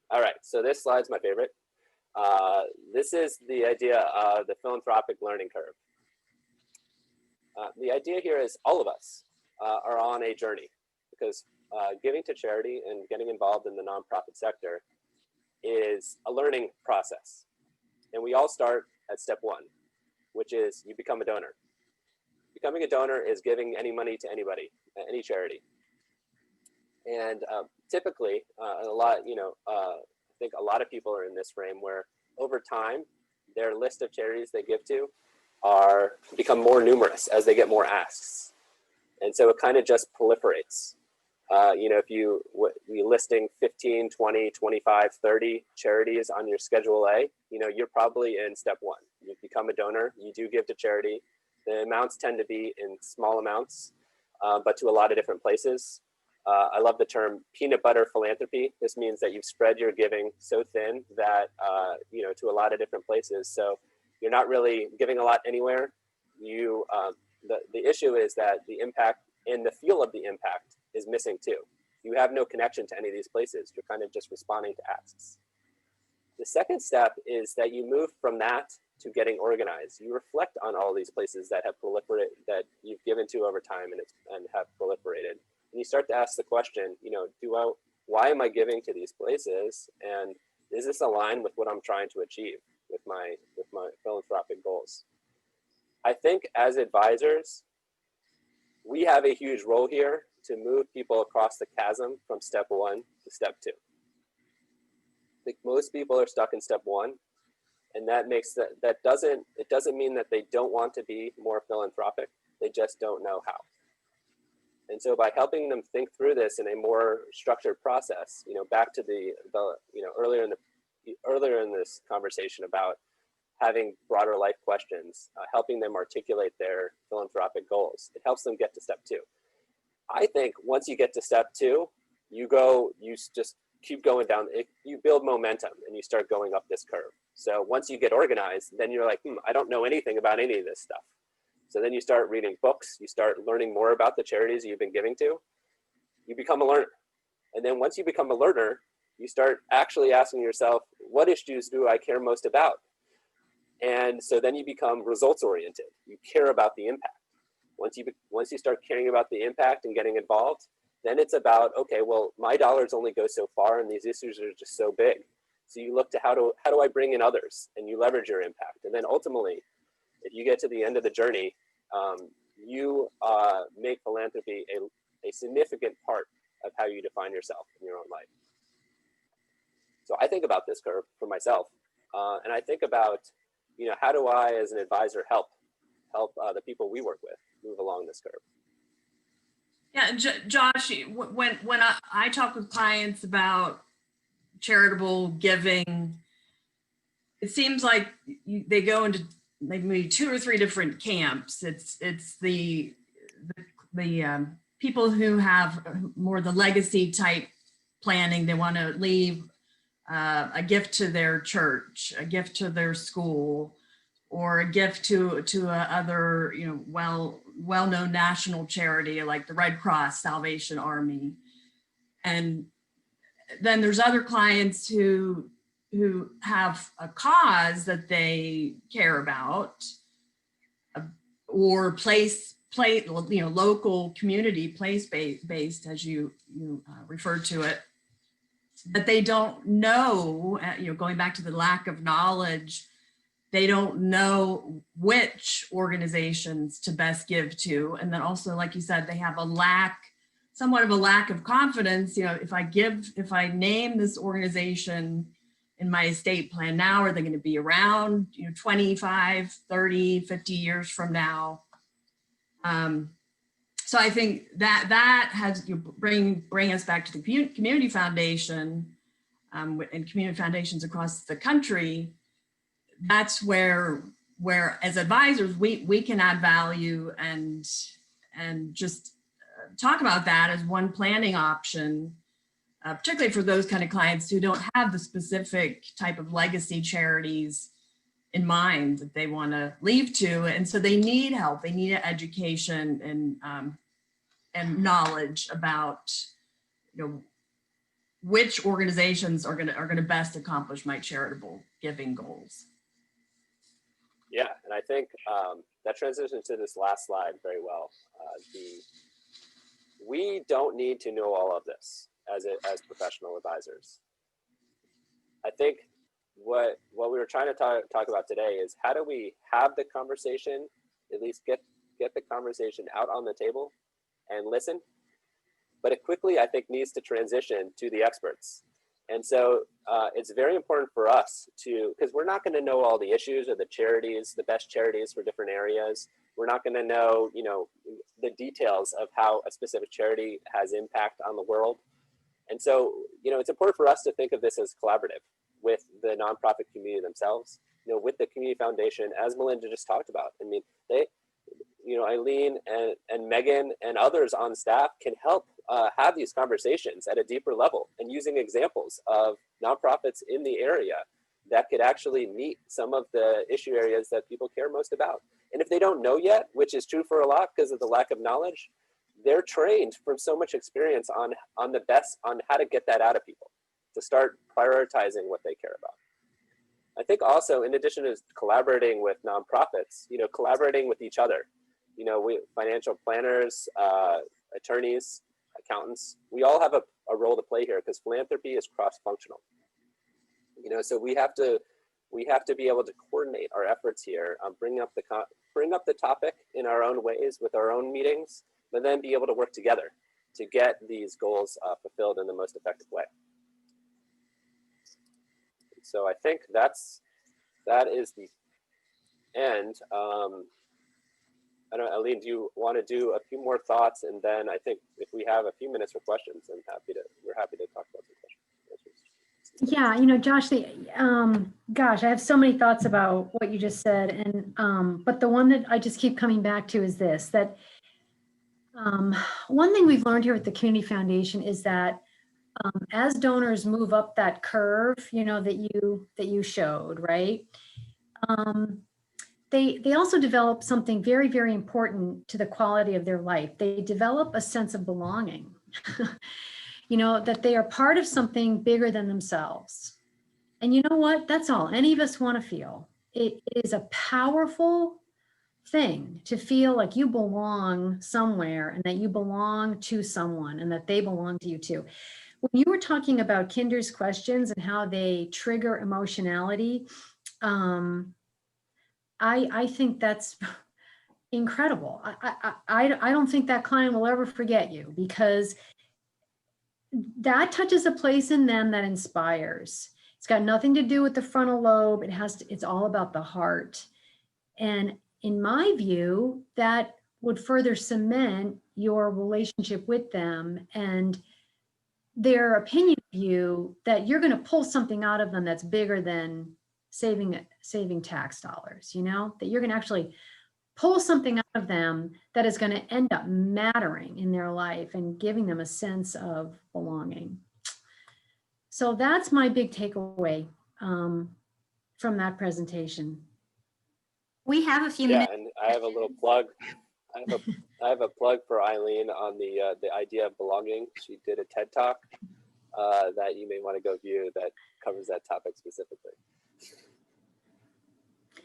All right, so this slide's my favorite. This is the idea of the philanthropic learning curve. The idea here is all of us are on a journey, because giving to charity and getting involved in the nonprofit sector is a learning process. And we all start at step one, which is you become a donor. Becoming a donor is giving any money to anybody, any charity. And typically, I think a lot of people are in this frame where over time, their list of charities they give to become more numerous as they get more asks. And so it kind of just proliferates. If you listing 15, 20, 25, 30 charities on your Schedule A, you're probably in step one. You become a donor, you do give to charity. The amounts tend to be in small amounts, but to a lot of different places. I love the term peanut butter philanthropy. This means that you've spread your giving so thin that, to a lot of different places. So you're not really giving a lot anywhere. The issue is that the impact and the feel of the impact is missing too. You have no connection to any of these places. You're kind of just responding to asks. The second step is that you move from that to getting organized. You reflect on all these places that have proliferated, that you've given to over time and have proliferated. And you start to ask the question, why am I giving to these places? And is this aligned with what I'm trying to achieve with my philanthropic goals? I think as advisors, we have a huge role here to move people across the chasm from step 1 to step 2. I think most people are stuck in step 1, and that makes it doesn't mean that they don't want to be more philanthropic, they just don't know how. And so by helping them think through this in a more structured process, back to the earlier in this conversation about having broader life questions, helping them articulate their philanthropic goals, it helps them get to step 2. I think once you get to step 2, you just keep going down, you build momentum and you start going up this curve. So once you get organized, then you're like, I don't know anything about any of this stuff. So then you start reading books, you start learning more about the charities you've been giving to, you become a learner. And then once you become a learner, you start actually asking yourself, what issues do I care most about? And so then you become results oriented. You care about the impact. Once you start caring about the impact and getting involved, then it's about, okay, well, my dollars only go so far and these issues are just so big. So you look to how do I bring in others, and you leverage your impact. And then ultimately, if you get to the end of the journey, you make philanthropy a significant part of how you define yourself in your own life. So I think about this curve for myself, and I think about, how do I, as an advisor, help the people we work with move along this curve? Yeah, Josh, when I talk with clients about charitable giving, it seems like they go into maybe 2 or 3 different camps. It's the people who have more the legacy type planning. They want to leave a gift to their church, a gift to their school, or a gift to other well-known national charity like the Red Cross, Salvation Army. And then there's other clients who have a cause that they care about, or local community, place-based, as you referred to it, that they don't know, going back to the lack of knowledge, they don't know which organizations to best give to. And then also, like you said, they have somewhat of a lack of confidence. If I name this organization in my estate plan now, are they going to be around 25, 30, 50 years from now? So I think that has bring us back to the community foundation, and community foundations across the country. That's where as advisors we can add value and just talk about that as one planning option, particularly for those kind of clients who don't have the specific type of legacy charities in mind that they want to leave to, and so they need help. They need education and knowledge about which organizations are going to best accomplish my charitable giving goals. Yeah, and I think that transitions to this last slide very well. We don't need to know all of this as professional advisors. I think what we were trying to talk about today is how do we have the conversation, at least get the conversation out on the table and listen, but it quickly, I think, needs to transition to the experts. And so it's very important for us because we're not going to know all the issues or the charities, the best charities for different areas. We're not going to know, the details of how a specific charity has impact on the world. And so, it's important for us to think of this as collaborative with the nonprofit community themselves, with the community foundation, as Melinda just talked about. I mean, Eileen and Megan and others on staff can help have these conversations at a deeper level and using examples of nonprofits in the area that could actually meet some of the issue areas that people care most about. And if they don't know yet, which is true for a lot because of the lack of knowledge, they're trained from so much experience on how to get that out of people, to start prioritizing what they care about. I think also, in addition to collaborating with nonprofits, collaborating with each other, we financial planners, attorneys, accountants, we all have a role to play here because philanthropy is cross-functional. So we have to we have to be able to coordinate our efforts here, bring up the topic in our own ways with our own meetings, but then be able to work together to get these goals fulfilled in the most effective way. So I think that is the end. I don't know, Eileen, do you want to do a few more thoughts? And then I think if we have a few minutes for questions, we're happy to talk about some questions. Yeah, you know, Josh, gosh, I have so many thoughts about what you just said. And, but the one that I just keep coming back to is this, that one thing we've learned here at the Community Foundation is that as donors move up that curve, you know, that you showed, right? They also develop something very, very important to the quality of their life. They develop a sense of belonging, you know, that they are part of something bigger than themselves. And you know what? That's all any of us want to feel. It is a powerful thing to feel like you belong somewhere and that you belong to someone and that they belong to you too. When you were talking about Kinder's questions and how they trigger emotionality, I think that's incredible. I don't think that client will ever forget you, because that touches a place in them that inspires. It's got nothing to do with the frontal lobe. It's all about the heart. And in my view, that would further cement your relationship with them and their opinion of you, that you're going to pull something out of them that's bigger than saving tax dollars, you know, that you're going to actually pull something out of them that is going to end up mattering in their life and giving them a sense of belonging. So that's my big takeaway from that presentation. We have a few minutes. Yeah, and I have a little plug. I have a plug for Eileen on the idea of belonging. She did a TED Talk that you may want to go view that covers that topic specifically.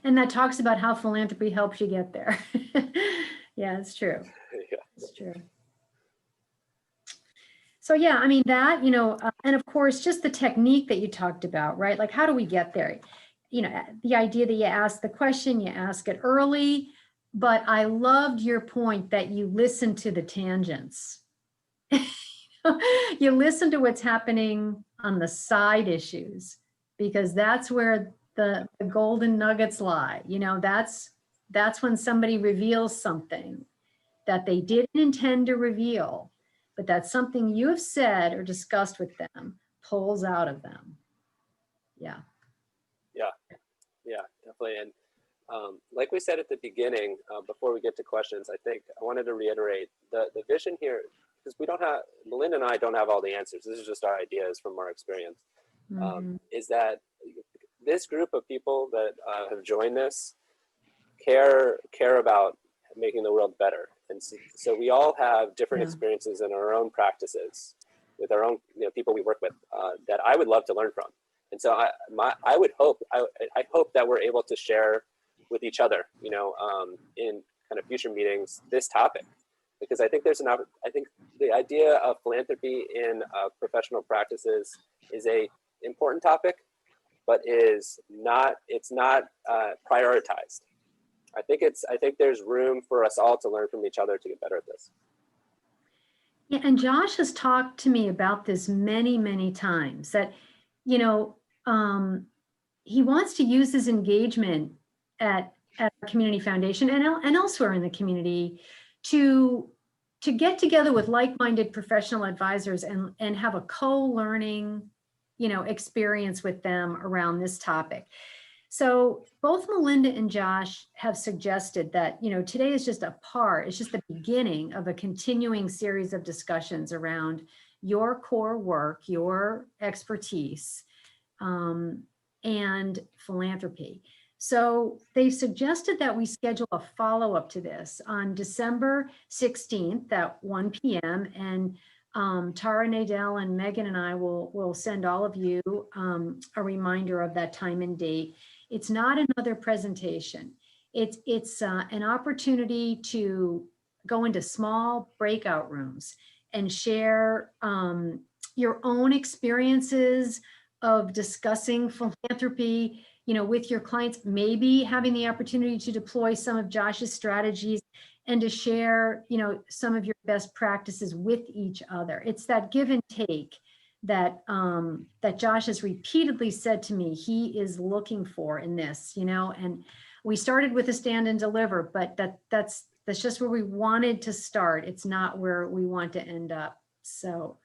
And that talks about how philanthropy helps you get there. Yeah, it's true. Yeah. It's true. So yeah, I mean that, you know, and of course, just the technique that you talked about, right? Like, how do we get there? You know, the idea that you ask the question, you ask it early, but I loved your point that you listen to the tangents. You listen to what's happening on the side issues, because that's where the golden nuggets lie. You know, that's when somebody reveals something that they didn't intend to reveal, but that's something you have said or discussed with them pulls out of them. Yeah. Yeah, definitely. And like we said at the beginning, before we get to questions, I think I wanted to reiterate the vision here, because Melinda and I don't have all the answers. This is just our ideas from our experience, is that this group of people that have joined this care about making the world better. And so we all have different experiences in our own practices with our own, you know, people we work with that I would love to learn from. And so I hope that we're able to share with each other, you know, in kind of future meetings, this topic, because I think I think the idea of philanthropy in professional practices is a important topic, but it's not prioritized. I think there's room for us all to learn from each other to get better at this. Yeah, and Josh has talked to me about this many, many times, that, you know, he wants to use his engagement at our community foundation and elsewhere in the community to get together with like-minded professional advisors and have a co-learning, you know, experience with them around this topic. So both Melinda and Josh have suggested that, you know, today is just it's just the beginning of a continuing series of discussions around your core work, your expertise, and philanthropy. So they've suggested that we schedule a follow-up to this on December 16th at 1 p.m. And Tara Nadell and Megan and I will send all of you a reminder of that time and date. It's not another presentation. It's an opportunity to go into small breakout rooms and share your own experiences of discussing philanthropy, with your clients, maybe having the opportunity to deploy some of Josh's strategies and to share, some of your best practices with each other. It's that give and take that that Josh has repeatedly said to me he is looking for in this, and we started with a stand and deliver, but that's just where we wanted to start. It's not where we want to end up. So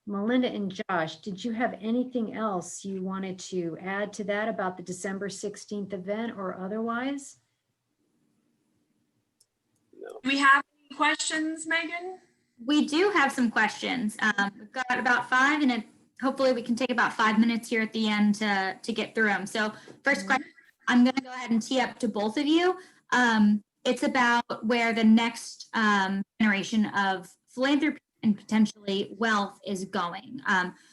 Melinda and Josh, did you have anything else you wanted to add to that about the December 16th event or otherwise? No. Do we have any questions, Megan? We do have some questions. We've got about 5, and hopefully we can take about 5 minutes here at the end to get through them. So first question, I'm going to go ahead and tee up to both of you. It's about where the next generation of philanthropy and potentially wealth is going.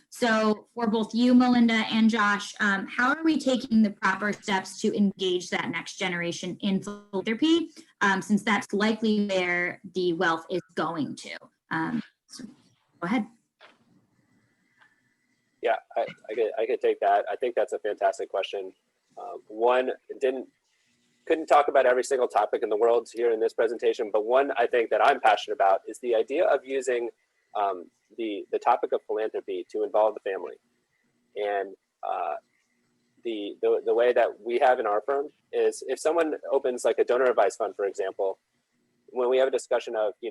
So for both you, Melinda, and Josh, how are we taking the proper steps to engage that next generation in philanthropy, since that's likely where the wealth is going to? So go ahead. Yeah, I could take that. I think that's a fantastic question. One, couldn't talk about every single topic in the world here in this presentation, but one I think that I'm passionate about is the idea of using the topic of philanthropy to involve the family. And the way that we have in our firm is if someone opens like a donor advised fund, for example, when we have a discussion of, do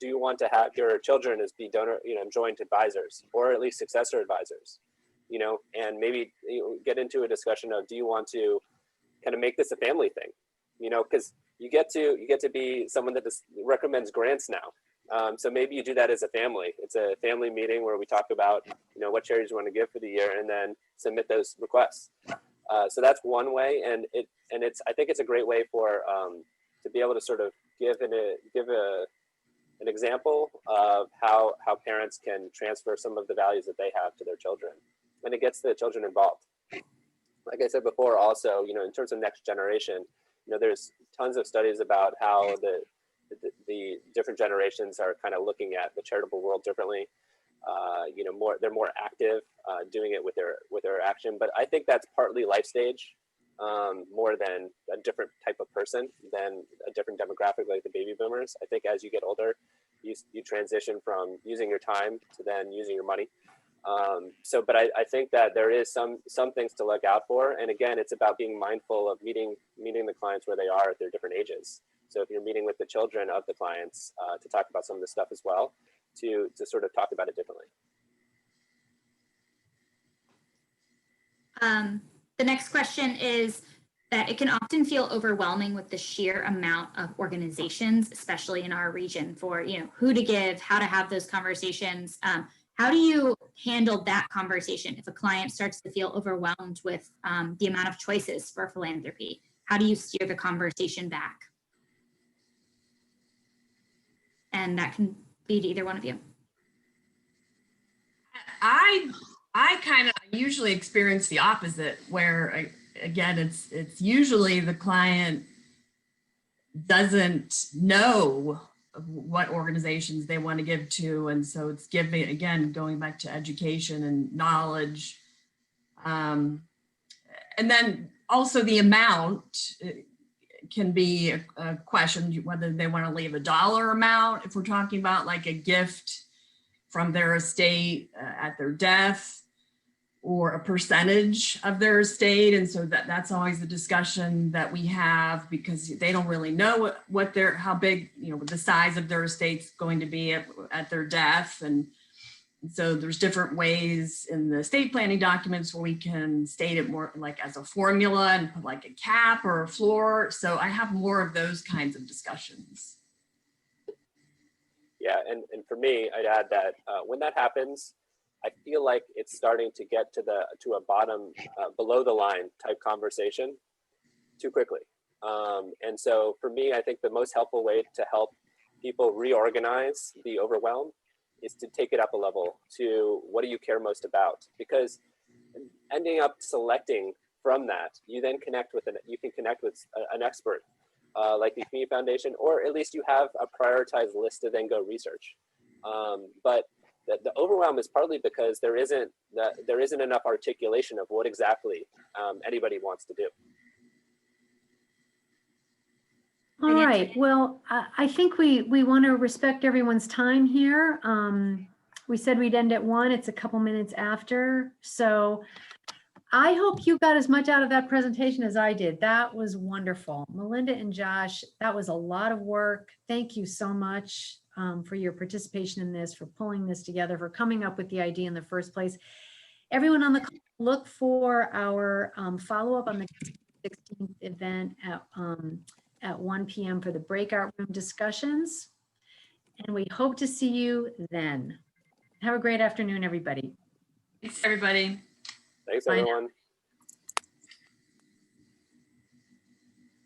you want to have your children as be donor, joint advisors or at least successor advisors, and maybe get into a discussion of, do you want to kind of make this a family thing, because you get to be someone that recommends grants now. So maybe you do that as a family. It's a family meeting where we talk about, what charities you want to give for the year and then submit those requests. So that's one way. And I think it's a great way for, to be able to sort of give an example of how parents can transfer some of the values that they have to their children, and it gets the children involved. Like I said before, also, in terms of next generation, there's tons of studies about how the different generations are kind of looking at the charitable world differently. They're more active, doing it with their action. But I think that's partly life stage, more than a different type of person than a different demographic like the baby boomers. I think as you get older, you transition from using your time to then using your money. But I think that there is some things to look out for. And again, it's about being mindful of meeting the clients where they are at their different ages. So if you're meeting with the children of the clients, to talk about some of this stuff as well, to sort of talk about it differently. The next question is that it can often feel overwhelming with the sheer amount of organizations, especially in our region, for who to give, how to have those conversations. How do you handle that conversation if a client starts to feel overwhelmed with the amount of choices for philanthropy? How do you steer the conversation back? And that can be to either one of you. I kind of usually experience the opposite, where again, it's usually the client doesn't know what organizations they want to give to, and so it's going back to education and knowledge, and then also the amount can be a question whether they want to leave a dollar amount if we're talking about like a gift from their estate at their death, or a percentage of their estate. And so that's always the discussion that we have, because they don't really know how big, the size of their estate's going to be at their death. And so there's different ways in the estate planning documents where we can state it more like as a formula and put like a cap or a floor. So I have more of those kinds of discussions. Yeah, and for me, I'd add that when that happens, I feel like it's starting to get to a bottom, below the line type conversation too quickly. And so for me, I think the most helpful way to help people reorganize the overwhelm is to take it up a level to what do you care most about? Because ending up selecting from that, you then can connect with an expert like the Community Foundation, or at least you have a prioritized list to then go research. But the overwhelm is partly because there isn't enough articulation of what exactly anybody wants to do. All right. Well, I think we want to respect everyone's time here. We said we'd end at 1. It's a couple minutes after. So I hope you got as much out of that presentation as I did. That was wonderful. Melinda and Josh, that was a lot of work. Thank you so much for your participation in this, for pulling this together, for coming up with the idea in the first place. Everyone on the call, look for our follow-up on the 16th event at 1 p.m. for the breakout room discussions. And we hope to see you then. Have a great afternoon, everybody. Thanks, everybody. Thanks, Bye now. everyone.